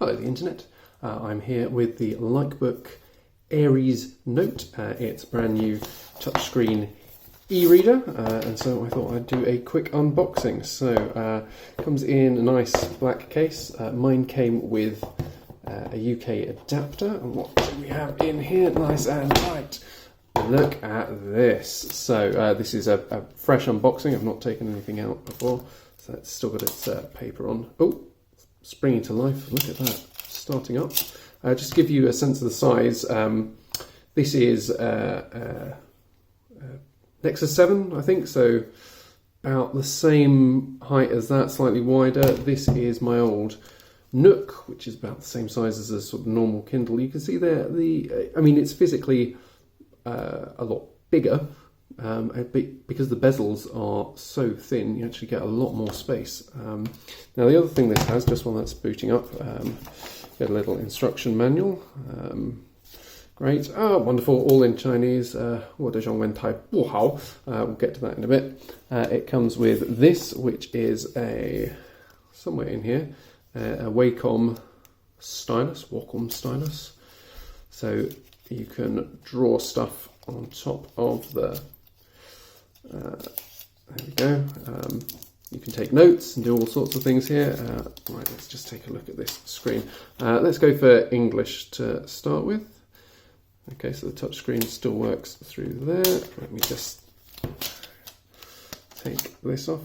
Hello the internet, I'm here with the Likebook Aries Note. It's a brand new touchscreen e-reader, and so I thought I'd do a quick unboxing. So it comes in a nice black case. Mine came with a UK adapter, and what do we have in here? Nice and tight. Look at this. So this is a fresh unboxing. I've not taken anything out before, so it's still got its paper on. Oh, springing to life. Look at that, starting up. Just to give you a sense of the size, this is Nexus 7, I think, so about the same height as that, slightly wider. This is my old Nook, which is about the same size as a sort of normal Kindle. You can see there, I mean, it's physically a lot bigger, because the bezels are so thin, you actually get a lot more space. Now the other thing this has, just while that's booting up, get a little instruction manual. Great, wonderful, all in Chinese. We'll get to that in a bit. It comes with this, which is somewhere in here, a Wacom stylus. So you can draw stuff on top of the, there we go. You can take notes and do all sorts of things here. Right, let's just take a look at this screen. Let's go for English to start with. Okay, so the touch screen still works through there. Let me just take this off.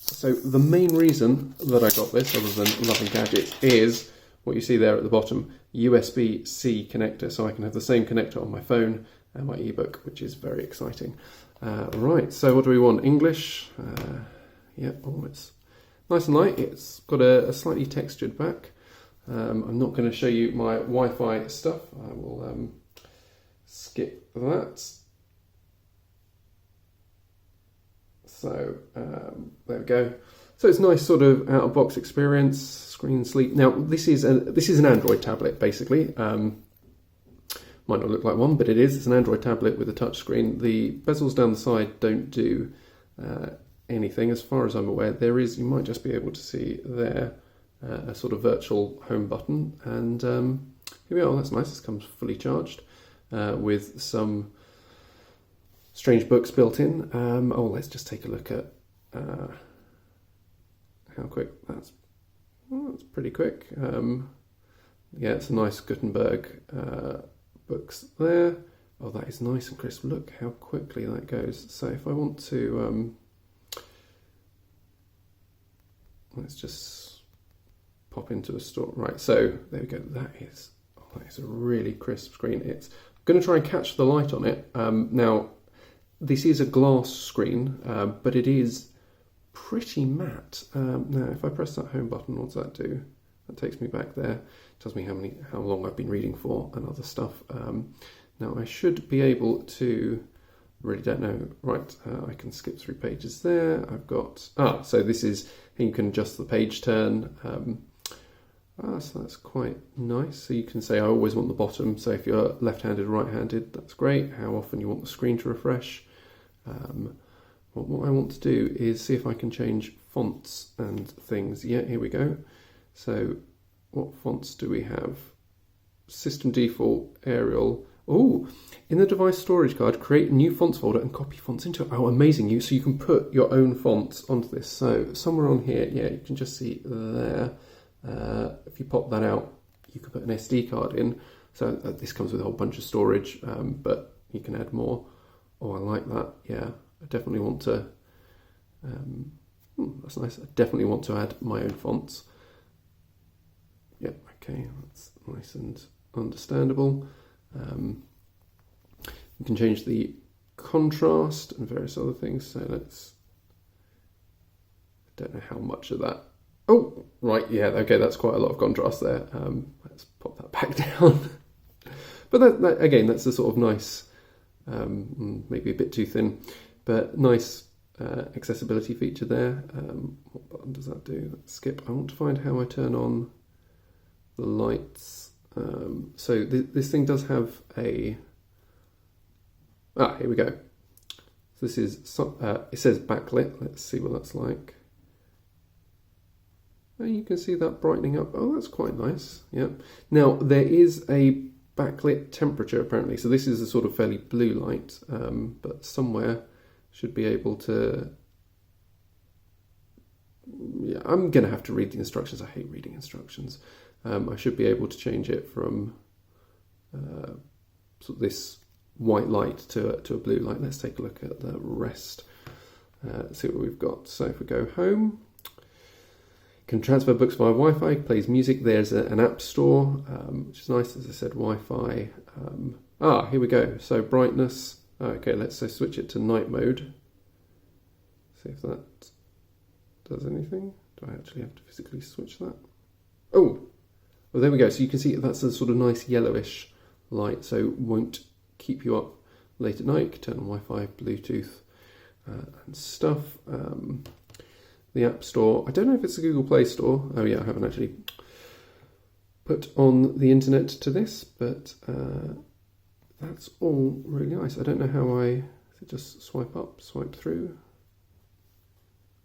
So the main reason that I got this, other than loving gadgets, is what you see there at the bottom, USB-C connector, so I can have the same connector on my phone and my ebook, which is very exciting. Right, so what do we want? English. Yeah, oh, it's nice and light. It's got a slightly textured back. I'm not going to show you my Wi-Fi stuff. I will skip that. So there we go. So it's nice sort of out-of-box experience. Screen sleek. Now this is an Android tablet basically. Might not look like one, but it is. It's an Android tablet with a touch screen. The bezels down the side don't do anything, as far as I'm aware. There is, you might just be able to see there, a sort of virtual home button, and here we are. That's nice. This comes fully charged with some strange books built in. Oh, let's just take a look at how quick that's. Well, that's pretty quick. Yeah, it's a nice Gutenberg books there. Oh, that is nice and crisp. Look how quickly that goes. So if I want to, let's just pop into a store. Right, so there we go. That is a really crisp screen. It's going to try and catch the light on it. Now, this is a glass screen, but it is pretty matte. Now, if I press that home button, what does that do? That takes me back there. Tells me how long I've been reading for and other stuff. Now I should be able to, really don't know. Right, I can skip through pages there. I've got, so this is, you can adjust the page turn. So that's quite nice. So you can say, I always want the bottom. So if you're left-handed or right-handed, that's great. How often you want the screen to refresh. What I want to do is see if I can change fonts and things. Yeah, here we go. So what fonts do we have? System default, Arial. Oh, in the device storage card, create a new fonts folder and copy fonts into it. Oh, amazing. So you can put your own fonts onto this. So somewhere on here, yeah, you can just see there. If you pop that out, you can put an SD card in. So this comes with a whole bunch of storage, but you can add more. Oh, I like that. Yeah, I definitely want to, that's nice. I definitely want to add my own fonts. Yep, okay, that's nice and understandable. You can change the contrast and various other things. So let's, I don't know how much of that. Oh, right, yeah, okay, that's quite a lot of contrast there. Let's pop that back down. But that again, that's a sort of nice, maybe a bit too thin, but nice accessibility feature there. What button does that do? Let's skip. I want to find how I turn on the lights. So this thing does have a, here we go. So this is, it says backlit. Let's see what that's like. And you can see that brightening up. Oh, that's quite nice. Yeah. Now, there is a backlit temperature apparently. So this is a sort of fairly blue light, but somewhere should be able to... Yeah, I'm going to have to read the instructions. I hate reading instructions. I should be able to change it from sort of this white light to a blue light. Let's take a look at the rest. See what we've got. So if we go home, can transfer books via Wi-Fi, plays music. There's an app store, which is nice. As I said, Wi-Fi. Here we go. So brightness. Okay, let's switch it to night mode. See if that does anything. Do I actually have to physically switch that? Oh, well, there we go. So you can see that's a sort of nice yellowish light, so won't keep you up late at night. Turn on Wi-Fi, Bluetooth, and stuff. The App Store. I don't know if it's a Google Play Store. Oh yeah, I haven't actually put on the internet to this, but that's all really nice. I don't know how I just swipe up, swipe through.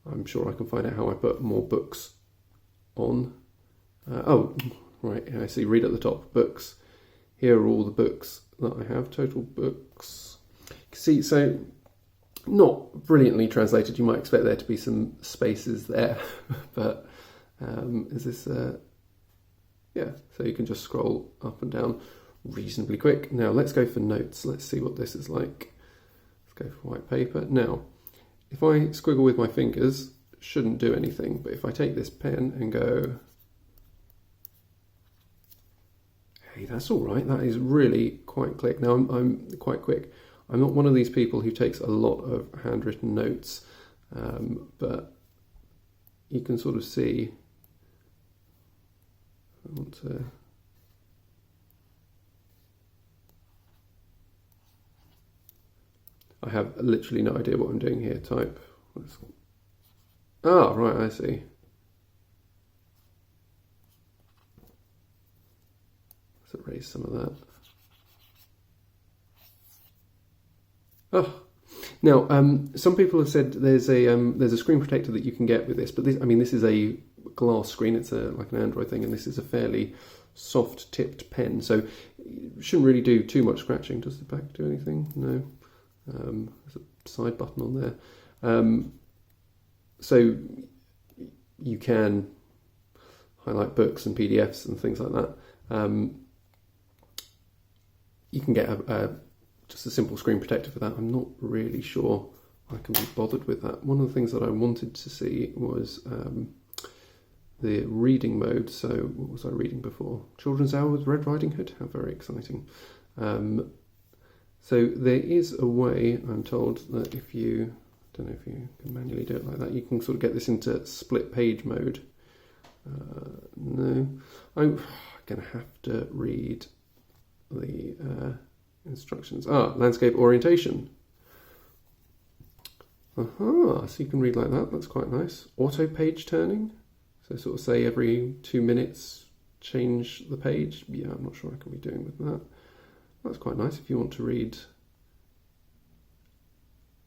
I'm sure I can find out how I put more books on. Oh, right, I see, read at the top, books. Here are all the books that I have, total books. See, so not brilliantly translated. You might expect there to be some spaces there, but is this, yeah, so you can just scroll up and down reasonably quick. Now let's go for notes. Let's see what this is like. Let's go for white paper. Now, if I squiggle with my fingers, shouldn't do anything, but if I take this pen and go, hey, that's all right, that is really quite quick. Now I'm quite quick. I'm not one of these people who takes a lot of handwritten notes, but you can sort of see, I want to, I have literally no idea what I'm doing here. Type. Ah, right, I see. Let's erase some of that. Oh, now some people have said there's a screen protector that you can get with this, but this, I mean, this is a glass screen. It's like an Android thing, and this is a fairly soft-tipped pen, so it shouldn't really do too much scratching. Does the back do anything? No. There's a side button on there, so you can highlight books and PDFs and things like that. You can get just a simple screen protector for that. I'm not really sure I can be bothered with that. One of the things that I wanted to see was the reading mode. So what was I reading before? Children's Hour with Red Riding Hood. How very exciting. So there is a way, I'm told, that if you, I don't know if you can manually do it like that, you can sort of get this into split page mode. No, I'm going to have to read the instructions. Landscape orientation. So you can read like that, that's quite nice. Auto page turning, so sort of say every 2 minutes change the page. Yeah, I'm not sure I can be doing with that. That's quite nice if you want to read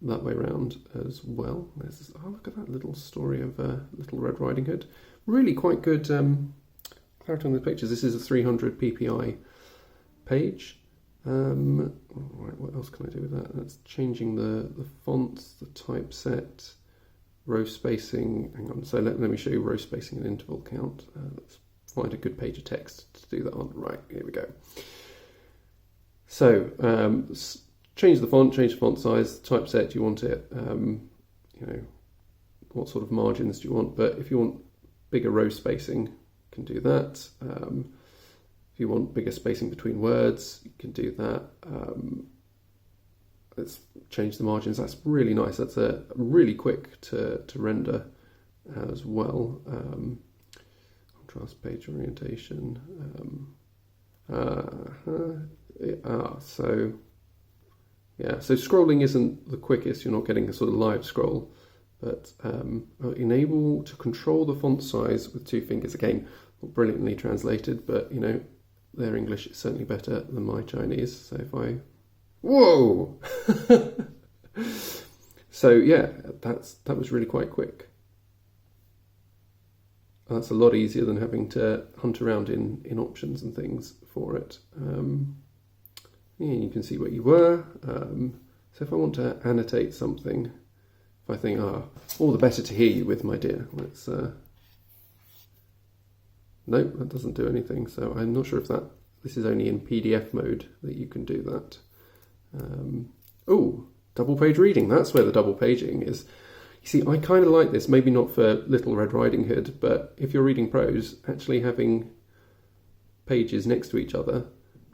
that way around as well. Oh, look at that little story of Little Red Riding Hood. Really quite good clarity on the pictures. This is a 300 ppi page. Right, what else can I do with that? That's changing the fonts, the typeset, row spacing. Hang on, so let me show you row spacing and interval count. Let's find a good page of text to do that on. Right, here we go. So, change the font size, typeset, you want it, you know, what sort of margins do you want, but if you want bigger row spacing, you can do that. If you want bigger spacing between words, you can do that. Let's change the margins, that's really nice, that's really quick to render as well. Contrast page orientation. So yeah, so scrolling isn't the quickest, you're not getting a sort of live scroll, but enable to control the font size with 2 fingers. Again, not brilliantly translated, but you know, their English is certainly better than my Chinese. So if I, whoa! So yeah, that was really quite quick. that's a lot easier than having to hunt around in options and things for it. Yeah, you can see where you were. So if I want to annotate something, if I think, all the better to hear you with, my dear, let's... Nope, that doesn't do anything, so I'm not sure if this is only in PDF mode that you can do that. Oh, double page reading, that's where the double paging is. You see, I kind of like this, maybe not for Little Red Riding Hood, but if you're reading prose, actually having pages next to each other,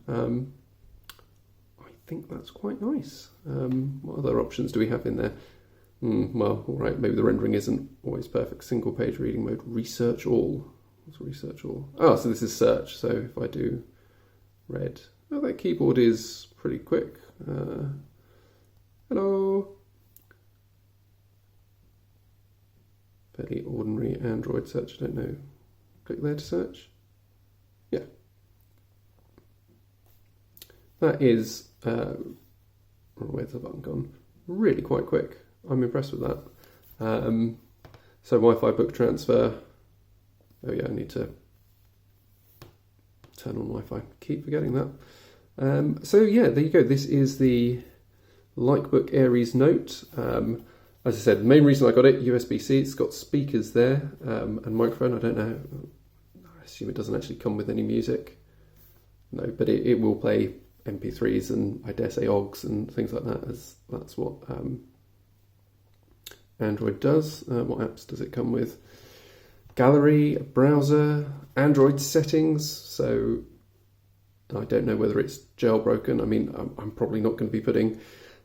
I think that's quite nice. What other options do we have in there? Well, all right, maybe the rendering isn't always perfect. Single page reading mode, research all. What's research all? Oh, so this is search, so if I do red, that keyboard is pretty quick. Hello. Fairly ordinary Android search, I don't know. Click there to search. Yeah. That is, where's the button gone? Really quite quick. I'm impressed with that. So Wi-Fi book transfer. Oh yeah, I need to turn on Wi-Fi. Keep forgetting that. So yeah, there you go. This is the Likebook Aries Note. As I said, the main reason I got it, USB-C, it's got speakers there and microphone. I don't know, I assume it doesn't actually come with any music. No, but it will play MP3s and I dare say OGs and things like that, as that's what Android does. What apps does it come with? Gallery, browser, Android settings, so I don't know whether it's jailbroken. I mean, I'm probably not going to be putting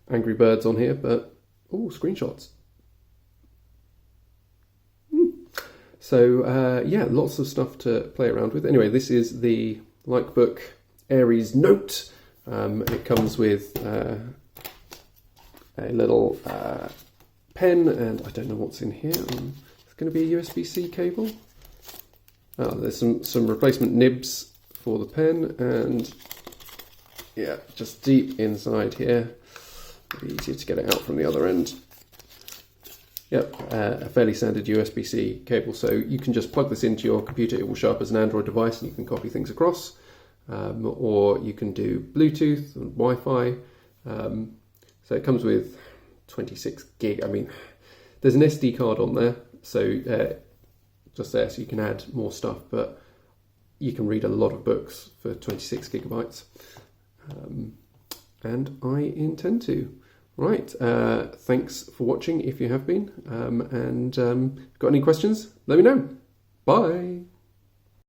Angry Birds on here, but oh, screenshots. So yeah, lots of stuff to play around with. Anyway, this is the Likebook Aries Note. It comes with a little pen, and I don't know what's in here. It's going to be a USB-C cable. There's some replacement nibs for the pen, and yeah, just deep inside here. It'll be easier to get it out from the other end. Yep, a fairly standard USB-C cable, so you can just plug this into your computer. It will show up as an Android device and you can copy things across, or you can do Bluetooth and Wi-Fi. So it comes with 26 gig. I mean, there's an SD card on there, so just there, so you can add more stuff, but you can read a lot of books for 26 gigabytes. And I intend to. Right, thanks for watching if you have been, and got any questions, let me know. Bye.